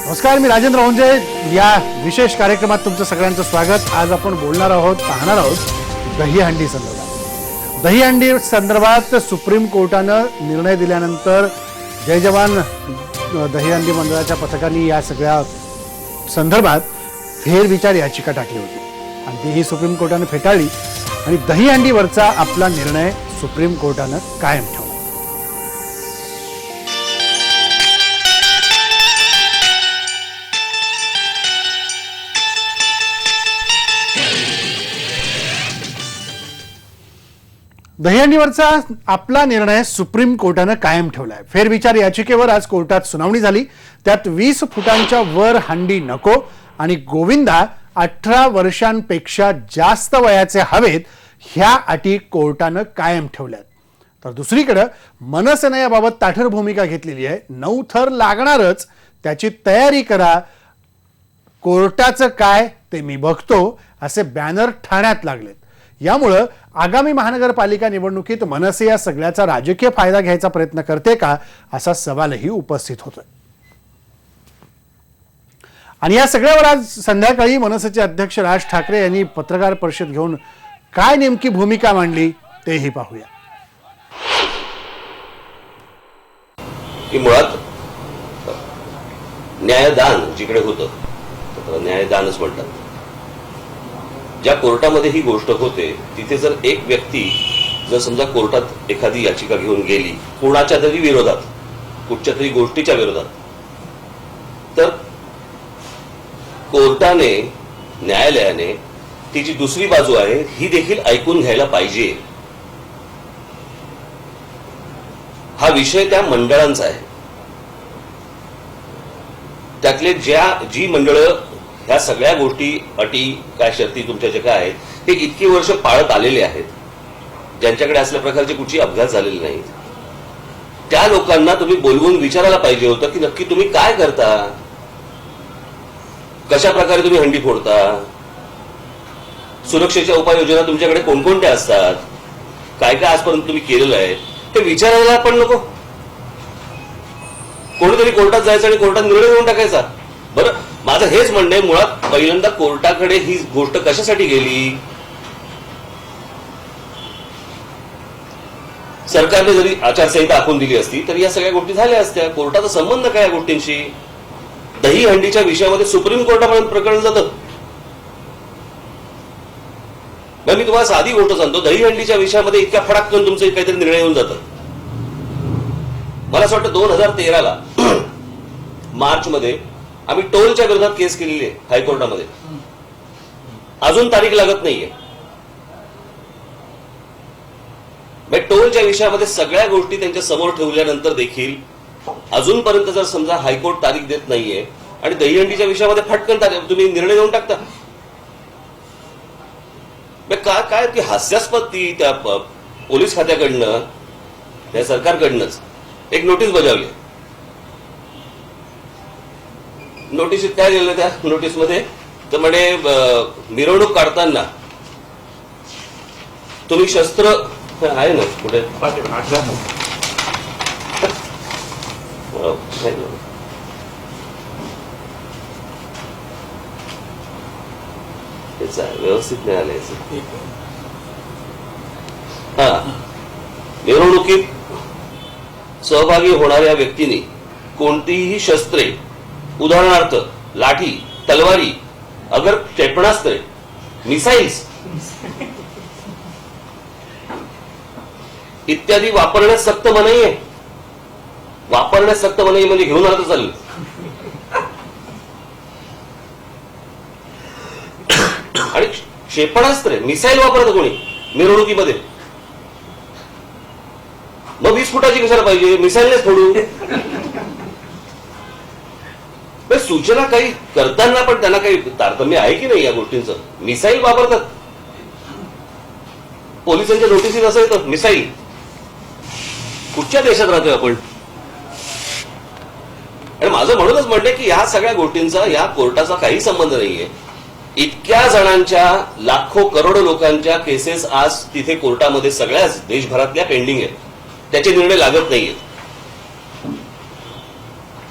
नमस्कार, मी राजेंद्र ओंजे. या विशेष कार्यक्रमात तुमचं सगळ्यांचं स्वागत. आज आपण पाहणार आहोत दहीहंडी संदर्भात. दहीहंडी संदर्भात सुप्रीम कोर्टानं निर्णय दिल्यानंतर जय जवान दहीहंडी मंडळाच्या पथकांनी या सगळ्या संदर्भात फेरविचार याचिका टाकली होती आणि तीही सुप्रीम कोर्टानं फेटाळली आणि दहीहंडीवरचा आपला निर्णय सुप्रीम कोर्टानं कायम ठेवला. दहीहंडीवरचा आपला निर्णय सुप्रीम कोर्टानं कायम ठेवलाय. फेरविचार याचिकेवर आज कोर्टात सुनावणी झाली. त्यात 20 फुटांच्या वर हंडी नको आणि गोविंदा 18 वर्षांपेक्षा जास्त वयाचे हवेत, ह्या अटी कोर्टानं कायम ठेवल्यात. तर दुसरीकडे मनसेनं याबाबत ताठर भूमिका घेतलेली आहे. 9 थर लागणारच, त्याची तयारी करा, कोर्टाचं काय ते मी बघतो, असे बॅनर ठाण्यात लागलेत. यामुळं आगामी महानगरपालिका निवडणुकीत मनसे या सगळ्याचा राजकीय फायदा घ्यायचा प्रयत्न करते का, असा सवालही उपस्थित होतोय. आणि या सगळ्यावर आज संध्याकाळी मनसेचे अध्यक्ष राज ठाकरे यांनी पत्रकार परिषद घेऊन काय नेमकी भूमिका मांडली तेही पाहूया. की मुळात न्यायदान जिकडे होतं, न्यायदानच म्हणतात, ज्या कोर्टामध्ये ही गोष्ट होते तिथे जर एक व्यक्ती जर समजा कोर्टात एखादी याचिका घेऊन गेली कोणाच्या तरी विरोधात, कुठच्या तरी गोष्टीच्या विरोधात, तर कोर्टाने, न्यायालयाने ती जी दुसरी बाजू आहे ही देखील ऐकून घ्यायला पाहिजे. हा विषय त्या मंडळांचा आहे. त्यातले जी मंडळं ह्या सगळ्या गोष्टी, अटी, काय शर्ती तुमच्या जे काय आहेत, हे इतकी वर्ष पाळत आलेले आहेत, ज्यांच्याकडे असल्या प्रकारचे कुठची अपघात झालेले नाहीत, त्या लोकांना तुम्ही बोलवून विचारायला पाहिजे होतं की नक्की तुम्ही काय करता, कशा प्रकारे तुम्ही हंडी फोडता, सुरक्षेच्या उपाययोजना तुमच्याकडे कोणकोणत्या असतात, काय काय आजपर्यंत तुम्ही केलेलं आहे, ते विचारायला पण नको. कोणीतरी कोर्टात जायचं आणि कोर्टात निर्णय घेऊन टाकायचा. बरं, माझं हेच म्हणणं आहे, मुळात पहिल्यांदा कोर्टाकडे ही गोष्ट कशासाठी गेली? सरकारने जरी आचारसंहिता आखून दिली असती तरी या सगळ्या गोष्टी झाल्या असत्या. कोर्टाचा संबंध काय या गोष्टींशी? दहीहंडीच्या विषयामध्ये सुप्रीम कोर्टापर्यंत प्रकरण जातं. मी तुम्हाला साधी गोष्ट सांगतो, दहीहंडीच्या विषयामध्ये इतक्या फटाकन तुमचं काहीतरी निर्णय येऊन जातं. मला असं वाटतं 2013ला मार्च मध्ये आम्ही टोलच्या विरोधात केस केलेली आहे हायकोर्टामध्ये. अजून तारीख लागत नाहीये. टोलच्या विषयामध्ये सगळ्या गोष्टी त्यांच्या समोर ठेवल्यानंतर देखील अजूनपर्यंत जर समजा हायकोर्ट तारीख देत नाहीये आणि दहीहंडीच्या विषयामध्ये फटकन तुम्ही निर्णय देऊन टाकता, काय ती हास्यास्पद, ती त्या पोलीस खात्याकडनं, त्या सरकारकडनंच एक नोटीस बजावली. नोटीस काय लिहिलं त्या नोटीसमध्ये? तर म्हणे मिरवणूक काढताना तुम्ही शस्त्र आहे ना कुठे, व्यवस्थित नाही आलं. हा, मिरवणुकीत सहभागी होणाऱ्या व्यक्तीने कोणतीही शस्त्रे, उदाहरणार्थ लाठी, तलवारी, अगर क्षेपणास्त्रे, मिसाईल्स इत्यादी वापरण्यास सक्त मनाई आहे. वापरण्यास सक्त मनाई म्हणजे घेऊन आलं तर चालेल. आणि क्षेपणास्त्रे, मिसाईल वापरतं कोणी मिरवणुकीमध्ये? मग 20 फुटाची कशाला पाहिजे? मिसाईलनेच फोडू. सूचना काही करताना पण त्यांना काही तारतम्य आहे की नाही या गोष्टींचं? मिसाईल वापरतात, पोलिसांच्या नोटिसीत असं येतं मिसाईल. कुठच्या देशात राहतोय आपण? आणि माझं म्हणूनच म्हणणं की ह्या सगळ्या गोष्टींचा या कोर्टाचा काही संबंध नाहीये. इतक्या जणांच्या, लाखो करोडो लोकांच्या केसेस आज तिथे कोर्टामध्ये सगळ्याच देशभरातल्या पेंडिंग आहेत. त्याचे निर्णय लागत नाहीयेत.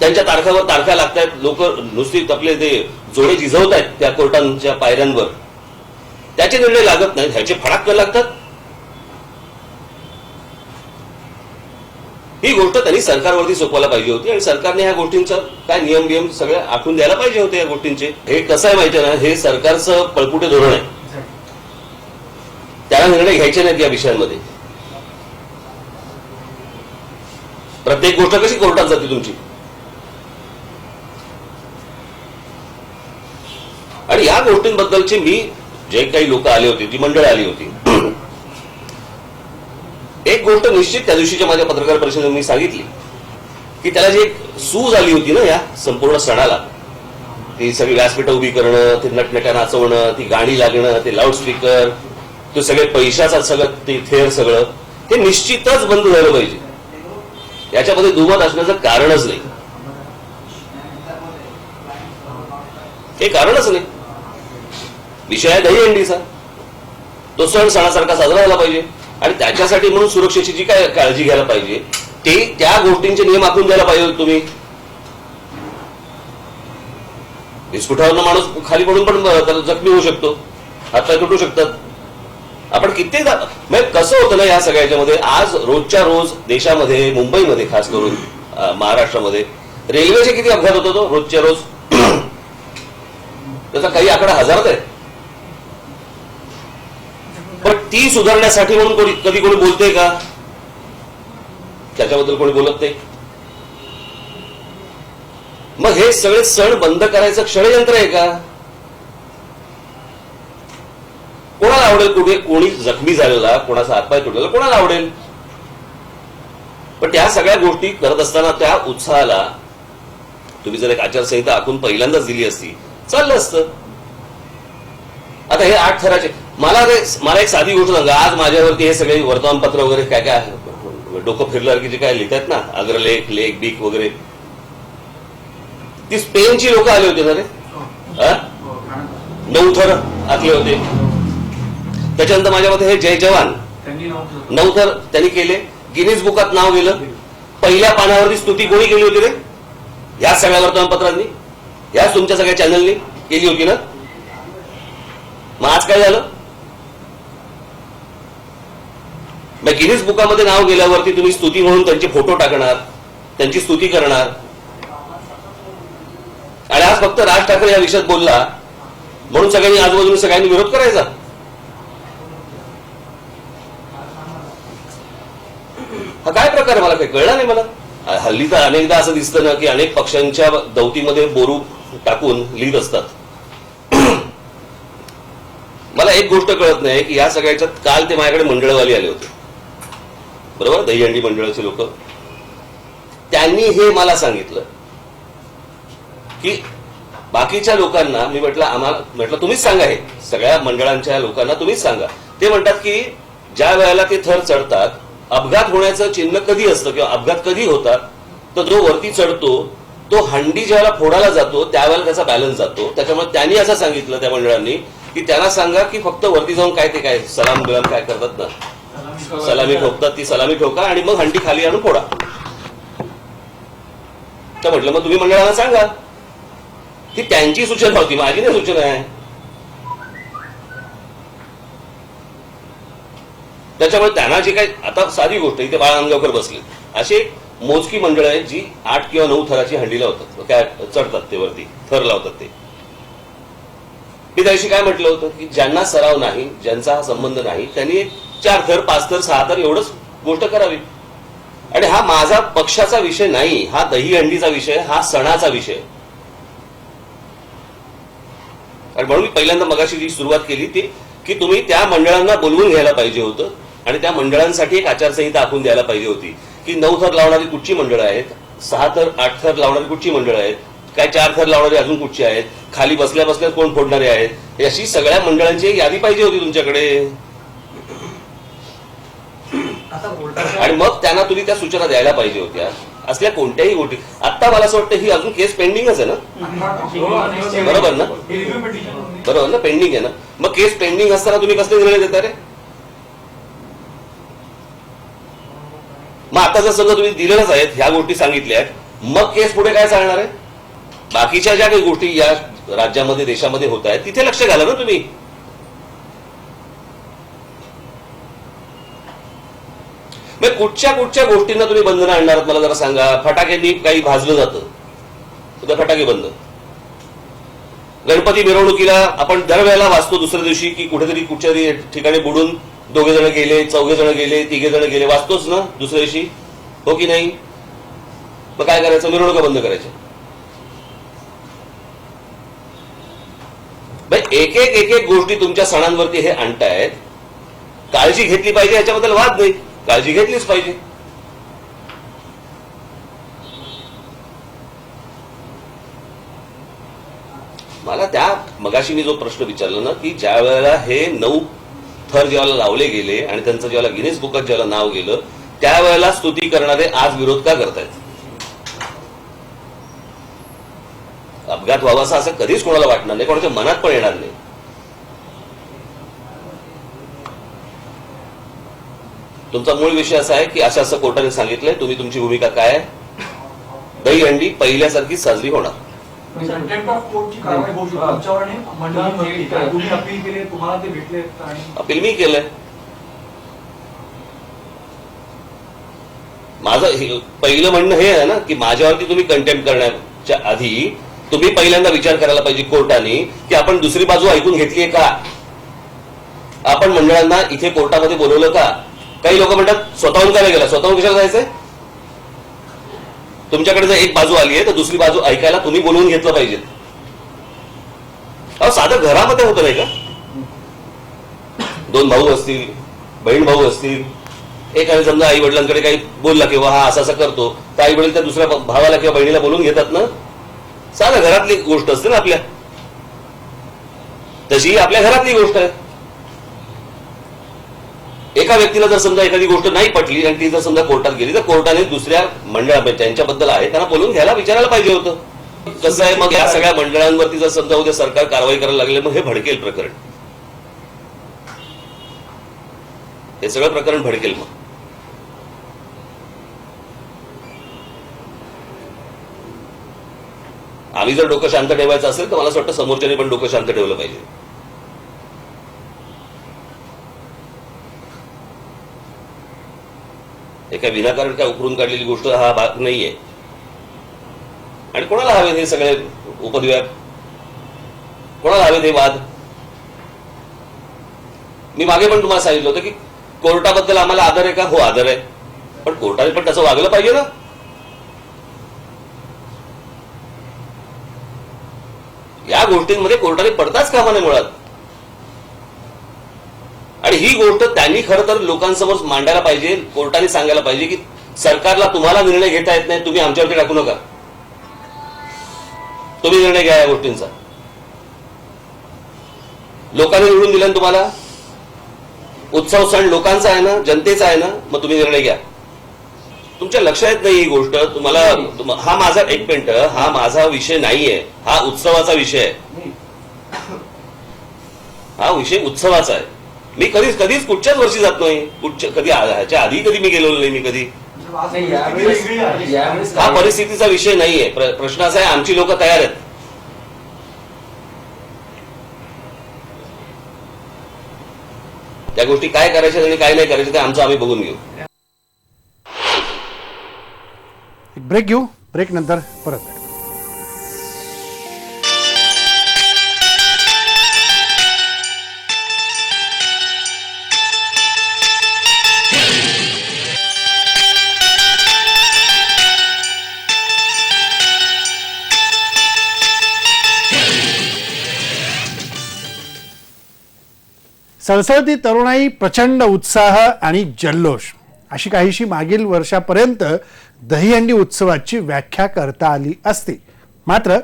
त्यांच्या तारखावर तारखा लागतायत, लोक नुसती आपले ते जोडे झिजवत आहेत त्या कोर्टांच्या पायऱ्यांवर, त्याचे निर्णय लागत नाहीत, ह्याचे फडाक लागतात. ही गोष्ट त्यांनी सरकारवरती सोपवायला पाहिजे होती आणि सरकारने ह्या गोष्टींचा काय नियम सगळे आखून द्यायला पाहिजे होते या गोष्टींचे. हे कसं आहे माहितीये ना, हे सरकारचं पळपुटे धोरण आहे. त्याला निर्णय घ्यायचे नाहीत या विषयांमध्ये. प्रत्येक गोष्ट कशी कोर्टात जाते तुमची. आणि या गोष्टींबद्दलचे मी जे काही लोक आले होते, जी मंडळ आली होती, एक गोष्ट निश्चित त्या दिवशीच्या माझ्या पत्रकार परिषदेत मी सांगितली की त्याला जी एक सूज आली होती ना या संपूर्ण सणाला, ती सगळी व्यासपीठं उभी करणं, ते नटनट्या नाचवणं, ती गाणी लागणं, ते लाऊडस्पीकर, ते सगळे पैशाचं सगळं ते थेर सगळं, हे निश्चितच बंद झालं पाहिजे. याच्यामध्ये दुमत असण्याचं कारणच नाही. हे कारणच नाही. विषय आहे दहीहंडीचा. तो सण सणासारखा साजरा झाला पाहिजे आणि त्याच्यासाठी म्हणून सुरक्षेची जी काय काळजी घ्यायला पाहिजे ते त्या गोष्टींचे नियम आखून द्यायला पाहिजे तुम्ही. विस्फोटावरनं माणूस खाली पडून पण जखमी होऊ शकतो, हातपाय तुटू शकतात. आपण कित्येक म्हणजे कसं होतं ना या सगळ्याच्यामध्ये, आज रोजच्या रोज देशामध्ये, मुंबईमध्ये खास करून महाराष्ट्रामध्ये रेल्वेचे किती अपघात होतो तो रोजच्या रोज. त्याचा काही आकडा हजारात आहे. पण ती सुधारण्यासाठी म्हणून कधी कोणी बोलते का? त्याच्याबद्दल कोणी बोलत नाही. मग हे सगळे सण बंद करायचं षडयंत्र आहे का? कोणाला आवडेल? कुठे कोणी जखमी झालेला, कोणाचा हातपाय तुटलेला कोणाला आवडेल? पण त्या सगळ्या गोष्टी करत असताना त्या उत्साहाला तुम्ही जर एक आचारसंहिता आखून पहिल्यांदाच दिली असती चाललं असतं. आता हे 8 थराचे मला एक साधी गोष्ट सांगा. आज माझ्यावरती हे सगळे वर्तमानपत्र वगैरे काय काय डोकं फिरल्यावर की जे काय लिहितात ना, अग्रलेख, लेख बीक वगैरे, ती स्पेनची लोक आले होते ना रे. 9 थर आखले होते. त्याच्यानंतर माझ्या मते हे जय जवान 9 थर त्यांनी केले. गिनीज बुकात नाव गेलं. पहिल्या पानावरती स्तुती कोणी केली होती रे? या सगळ्या वर्तमानपत्रांनी, याच तुमच्या सगळ्या चॅनलनी केली होती ना. मग आज काय झालं? मग गिनीज बुकामध्ये नाव गेल्यावरती तुम्ही स्तुती म्हणून त्यांचे फोटो टाकणार, त्यांची स्तुती करणार. आणि आज फक्त राज ठाकरे या विषयात बोलला म्हणून सगळ्यांनी आजूबाजूने सगळ्यांनी विरोध करायचा. हा काय प्रकार आहे? मला काही कळला नाही. मला हल्ली तर अनेकदा असं दिसतं ना की अनेक पक्षांच्या दौतीमध्ये बोरू टाकून लिहित असतात. मला एक गोष्ट कळत नाही की या सगळ्याच्यात काल ते माझ्याकडे मंडळवाली आले होते, बरोबर, दहीहंडी मंडळाचे लोक. त्यांनी हे मला सांगितलं की बाकीच्या लोकांना, मी म्हटलं तुम्हीच सांगा, हे सगळ्या मंडळांच्या लोकांना तुम्हीच सांगा. ते म्हणतात की ज्या वेळेला ते थर चढतात अपघात होण्याचं चिन्ह कधी असतं किंवा अपघात कधी होतात, तर जो वरती चढतो तो हंडी ज्यावेळेला फोडायला जातो त्यावेळेला त्याचा बॅलन्स जातो. त्याच्यामुळे त्यांनी असं सांगितलं त्या मंडळांनी की त्यांना सांगा की फक्त वरती जाऊन काय ते काय सलाम बिलाम काय करतात ना, सलामी ठोकतात, ती सलामी ठोका आणि मग हंडी खाली आणून फोडा. तर म्हटलं मग तुम्ही मंडळांना सांगा. ही त्यांची सूचना होती, माझी नाही सूचना आहे. त्याच्यामुळे त्यांना जे काही, आता साधी गोष्ट, इथे बाळा अंगावकर बसले, अशी एक मोजकी मंडळ आहेत जी 8 किंवा 9 थराची हंडी लावतात, काय चढतात, ते वरती थर लावतात. ते मी त्याशी काय म्हटलं होतं की ज्यांना सराव नाही, ज्यांचा हा संबंध नाही, त्यांनी 4 थर 5 थर 6 थर एवढंच गोष्ट करावी. आणि हा माझा पक्षाचा विषय नाही, हा दहीहंडीचा विषय, हा सणाचा विषय. आणि म्हणून मी पहिल्यांदा मगाशी जी सुरुवात केली ती की तुम्ही त्या मंडळांना बोलवून घ्यायला पाहिजे होतं आणि त्या मंडळांसाठी एक आचारसंहिता आखून द्यायला पाहिजे होती की 9 थर लावणारी कुठची मंडळं आहेत, 6 थर 8 थर लावणारी कुठची मंडळं आहेत, काय 4 थर लावणारे अजून कुठची आहेत, खाली बसल्या बसल्या कोण फोडणारे आहेत, अशी सगळ्या मंडळांची एक यादी पाहिजे होती तुमच्याकडे. आणि मग त्यांना तुम्ही त्या सूचना द्यायला पाहिजे होत्या. असल्या कोणत्याही गोष्टी, आता मला असं वाटतं ही अजून केस पेंडिंगच आहे ना, बरोबर ना, बरोबर ना, पेंडिंग आहे ना. मग केस पेंडिंग असताना तुम्ही कसले निर्णय देता रे? मग आता जर समजा तुम्ही दिलेलंच आहेत, ह्या गोष्टी सांगितल्या, मग केस पुढे काय चालणार आहे? बाकीच्या ज्या काही गोष्टी या राज्यामध्ये देशामध्ये होत आहेत तिथे लक्ष घाला ना तुम्ही. मग कुठच्या गोष्टींना तुम्ही बंधनं आणणार आहात मला जरा सांगा. फटाक्यांनी काही भाजलं जातं, सुद्धा फटाके बंद. गणपती मिरवणुकीला आपण दरवेळेला वाचतो दुसऱ्या दिवशी की कुठेतरी कुठच्या ठिकाणी बुडून 2 जण गेले, 4 जण गेले, 3 जण गेले, वाचतोच ना दुसऱ्या दिवशी, हो की नाही? मग काय करायचं? मिरवणुका बंद करायच्या. एक एक गोष्टी तुमच्या सणांवरती हे आणतायत. काळजी घेतली पाहिजे, याच्याबद्दल वाद नाही, काळजी घेतलीच पाहिजे. मला त्या मगाशी मी जो प्रश्न विचारला ना की ज्या वेळेला हे 9 थर जेव्हा लावले गेले आणि त्यांचं जेव्हा गिनीज बुकात जेव्हा नाव गेलं त्यावेळेला स्तुती करणारे आज विरोध का करतायत? अपघात व्हावासा असं कधीच कोणाला वाटणार नाही, कोणाच्या मनात पण येणार नाही. तुमचा मूळ विषय असा आहे की असं कोर्टाने सांगितलंय, तुम्ही तुमची भूमिका काय आहे? दहीहंडी पहिल्यासारखी साजरी होणार. कंटेम्प्ट ऑफ कोर्टची कारवाई होऊ शकते तुमच्यावर आणि मंडळांवरती. तुम्ही अपील केले, तुम्हाला ते भेटले आणि अपील मी केलंय. माझं पहिलं म्हणणं हे आहे ना की माझ्यावरती तुम्ही कंटेम्प्ट करण्याच्या आधी तुम्ही पहिल्यांदा विचार करायला पाहिजे कोर्टाने की आपण दुसरी बाजू ऐकून घेतलीये का? आपण मंडळांना इथे कोर्टामध्ये बोलवलं का? काही लोक म्हणतात स्वतःहून काय गेला, स्वतःहून कशाला जायचंय? तुमच्याकडे जर एक बाजू आली आहे तर दुसरी बाजू ऐकायला तुम्ही बोलवून घेतलं पाहिजे. अहो साधं घरामध्ये होतं नाही का? 2 भाऊ असतील, बहीण भाऊ असतील, एकाने समजा आई वडिलांकडे काही बोलला किंवा हा असा करतो तर आई वडील त्या दुसऱ्या भावाला किंवा बहिणीला बोलून घेतात ना. साधं घरातली गोष्ट असते ना आपल्या, तशी आपल्या घरातली गोष्ट आहे. एका व्यक्तीला जर समजा एखादी गोष्ट नाही पटली आणि ती जर समजा कोर्टात गेली तर कोर्टाने दुसऱ्या मंडळामध्ये त्यांच्याबद्दल आहे त्यांना बोलून घ्यायला विचारायला पाहिजे होतं. कसं आहे मग या सगळ्या मंडळांवरती जर समजा उद्या सरकार कारवाई करायला लागले मग हे भडकेल प्रकरण, हे सगळं प्रकरण भडकेल. मग आम्ही जर डोकं शांत ठेवायचं असेल तर मला असं वाटतं समोरच्याने पण डोकं शांत ठेवलं पाहिजे. एका विनाकारण काय उकरून काढलेली गोष्ट हा भाग नाहीये. आणि कोणाला हवे हे सगळे उपद्व्याप, कोणाला हवे हे वाद? मी मागे पण तुम्हाला सांगितलं होतं की कोर्टाबद्दल आम्हाला आदर आहे का? हो आदर आहे, पण कोर्टाने पण तसं वागलं पाहिजे ना. या गोष्टींमध्ये कोर्टाने पडताच कामा नये मुळात. आणि ही गोष्ट त्यांनी खरं तर लोकांसमोर मांडायला पाहिजे. कोर्टाने सांगायला पाहिजे की सरकारला तुम्हाला निर्णय घेता येत नाही, तुम्ही आमच्यावरती टाकू नका, तुम्ही निर्णय घ्या या गोष्टींचा. लोकांनी निवडून दिलं तुम्हाला, उत्सव सण लोकांचा आहे ना, जनतेचा आहे ना, मग तुम्ही निर्णय घ्या. तुमच्या लक्षात येत नाही ही गोष्ट. तुम्हाला हा माझा एक मिनिट, हा माझा विषय नाहीये, हा उत्सवाचा विषय आहे. हा विषय उत्सवाचा आहे. मी कधीच कुठच्याच वर्षी जात नाही, कधी ह्याच्या आधी कधी मी गेलेलो नाही. मी कधी हा परिस्थितीचा विषय नाहीये. प्रश्न असा आहे आमची लोक तयार आहेत. त्या गोष्टी काय करायच्या आणि काय नाही करायच्या ते आमचं आम्ही बघून घेऊ. ब्रेक घेऊ, ब्रेक नंतर परत भेटू. सळसळती तरुणाई, प्रचंड उत्साह आणि जल्लोष अशी काहीशी मागील वर्षापर्यंत दहीहंडी उत्सवाची व्याख्या करता आली असती. मात्र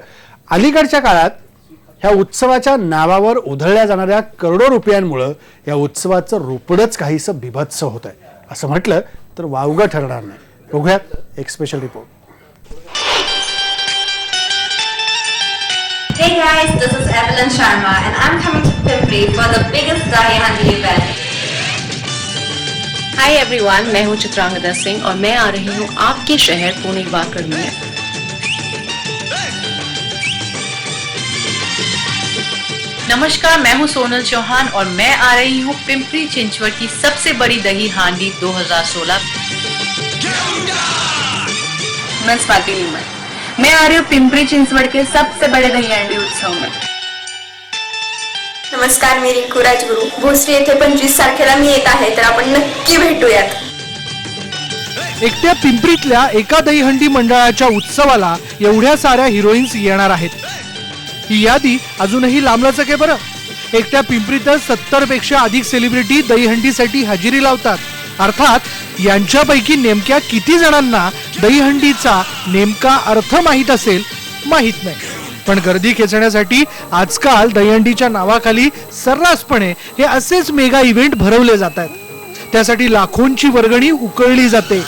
अलीकडच्या काळात ह्या उत्सवाच्या नावावर उधळल्या जाणाऱ्या करोडो रुपयांमुळे या उत्सवाचं रूपडच काहीसं बिभत्स होत आहे असं म्हटलं तर वावगं ठरणार नाही. बघूयात एक special report. Hey guys, this is Evelyn Sharma and I'm coming to Pimpri for the biggest Dahi Handi event. Hi everyone, मैं हूँ चित्रांगदा सिंह और मैं आ रही हूँ आपके शहर पुणे वाकड़ में नमस्कार, मैं हूं सोनल चौहान और मैं आ रही हूं पिंपरी चिंचवड की सबसे बड़ी दही हांडी 2016। मैं स्वाति लीमन, मैं आ रही हूँ पिंपरी चिंचवड के सबसे बड़े दही हांडी उत्सव में। नमस्कार, मी रिंकू राजगुरू. भोसरी येथे 25 तारखेला मी येत आहे, तर आपण नक्की भेटूयात. एकट्या पिंपरीतल्या एका दहीहंडी मंडळाच्या उत्सवाला एवढ्या साऱ्या हिरोईन्स येणार आहेत. ही यादी अजूनही लांबलचक आहे बरं. एकट्या पिंपरीतच 70 पेक्षा अधिक सेलिब्रिटी दहीहंडीसाठी हजेरी लावतात. अर्थात यांच्यापैकी नेमक्या किती जणांना दहीहंडीचा नेमका अर्थ माहीत असेल माहीत नाही. पण गर्दी खेचण्यासाठी आजकाल दहीहंडीच्या नावाखाली सर्रासपणे हे असेच मेगा इव्हेंट भरवले जात आहेत. त्यासाठी लाखोंची वर्गणी उकळली जाते.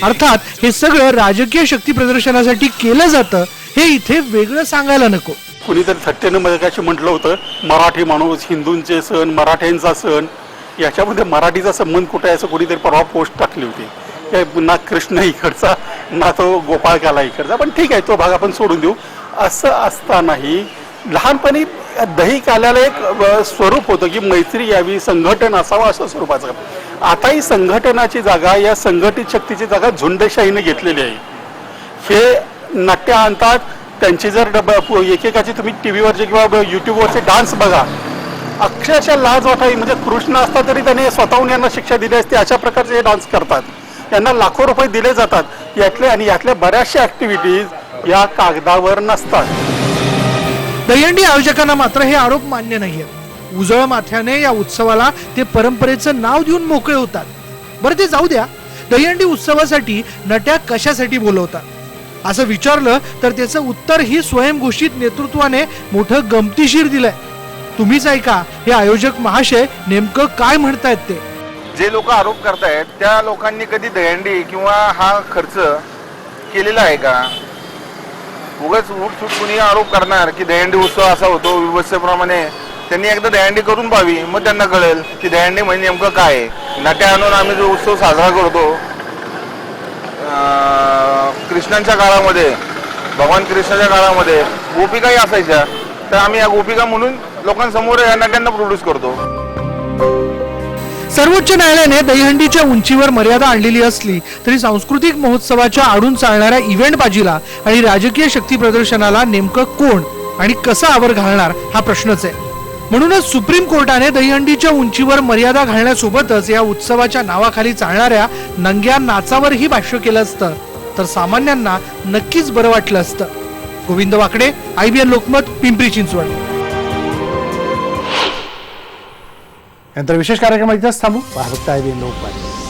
अर्थात हे सगळं राजकीय शक्ती प्रदर्शनासाठी केलं जातं हे इथे वेगळं सांगायला नको. कुणीतरी थट्टेनं मगाशी म्हटलं होतं मराठी माणूस, हिंदूंचे सण, मराठ्यांचा सण, याच्यामध्ये मराठीचा संबंध कुठे आहे असं कोणीतरी परवा पोस्ट टाकली होती. ना कृष्ण इकडचा ना तो गोपाळकाला इकडचा, पण ठीक आहे तो भाग आपण सोडून देऊ. असं असतानाही लहानपणी दही काल्याला एक स्वरूप होतं की मैत्री यावी, संघटन असावं असं स्वरूपाचं. आता ही संघटनाची जागा, या संघटित शक्तीची जागा झुंडशाहीने घेतलेली आहे. हे नाट्य आणतात, त्यांची जर एकेकाची तुम्ही टी व्हीवरचे किंवा युट्यूबवरचे डान्स बघा, अक्षरशः लाज वाटावी. म्हणजे कृष्ण असता तरी त्याने स्वतःहून यांना शिक्षा दिली असते. अशा प्रकारचे हे डान्स करतात. यांना लाखो रुपये दिले जातात यातले, आणि यातल्या बऱ्याचशा ऍक्टिव्हिटीज या कागदावर नसतात. दहीहंडी आयोजकांना मात्र हे आरोप मान्य नाहीये. उजळ माथ्याने या उत्सवाला ते परंपरेचं नाव देऊन मोकळे होतात. बरं ते जाऊ द्या, दहीहंडी उत्सवासाठी नट्या कशासाठी बोलवतात असं विचारलं तर त्याचं उत्तर ही स्वयंघोषित नेतृत्वाने मोठं गमतीशीर दिलंय. तुम्हीच ऐका हे आयोजक महाशय नेमकं काय म्हणतायत ते. जे लोक आरोप करतायत त्या लोकांनी कधी दहीहंडी किंवा हा खर्च केलेला आहे का? उगाच उठसूट कुणी आरोप करणार की दहीहंडी उत्सव असा होतो विवत्सप्रमाणे. त्यांनी एकदा दहीहंडी करून पाहावी, मग त्यांना कळेल की दहीहंडी म्हणजे नेमकं काय आहे. नाट्य आणून आम्ही जो उत्सव साजरा करतो कृष्णांच्या काळामध्ये, भगवान कृष्णाच्या काळामध्ये गोपिकाही असायच्या, तर आम्ही या गोपिका म्हणून लोकांसमोर या नाट्यांना प्रोड्यूस करतो. सर्वोच्च न्यायालयाने दहीहंडीच्या उंचीवर मर्यादा आणलेली असली तरी सांस्कृतिक महोत्सवाच्या आडून चालणाऱ्या इव्हेंट बाजीला आणि राजकीय शक्ती प्रदर्शनाला नेमकं कोण आणि कसं आवर घालणार हा प्रश्नच आहे. म्हणूनच सुप्रीम कोर्टाने दहीहंडीच्या उंचीवर मर्यादा घालण्यासोबतच या उत्सवाच्या नावाखाली चालणाऱ्या नंग्या नाचावरही भाष्य केलं असतं तर सामान्यांना नक्कीच बरं वाटलं असतं. गोविंद वाकडे, IBN लोकमत, पिंपरी चिंचवड. नंतर विशेष कार्यक्रम इथंच थांबू. फक्त IBN लोकमत.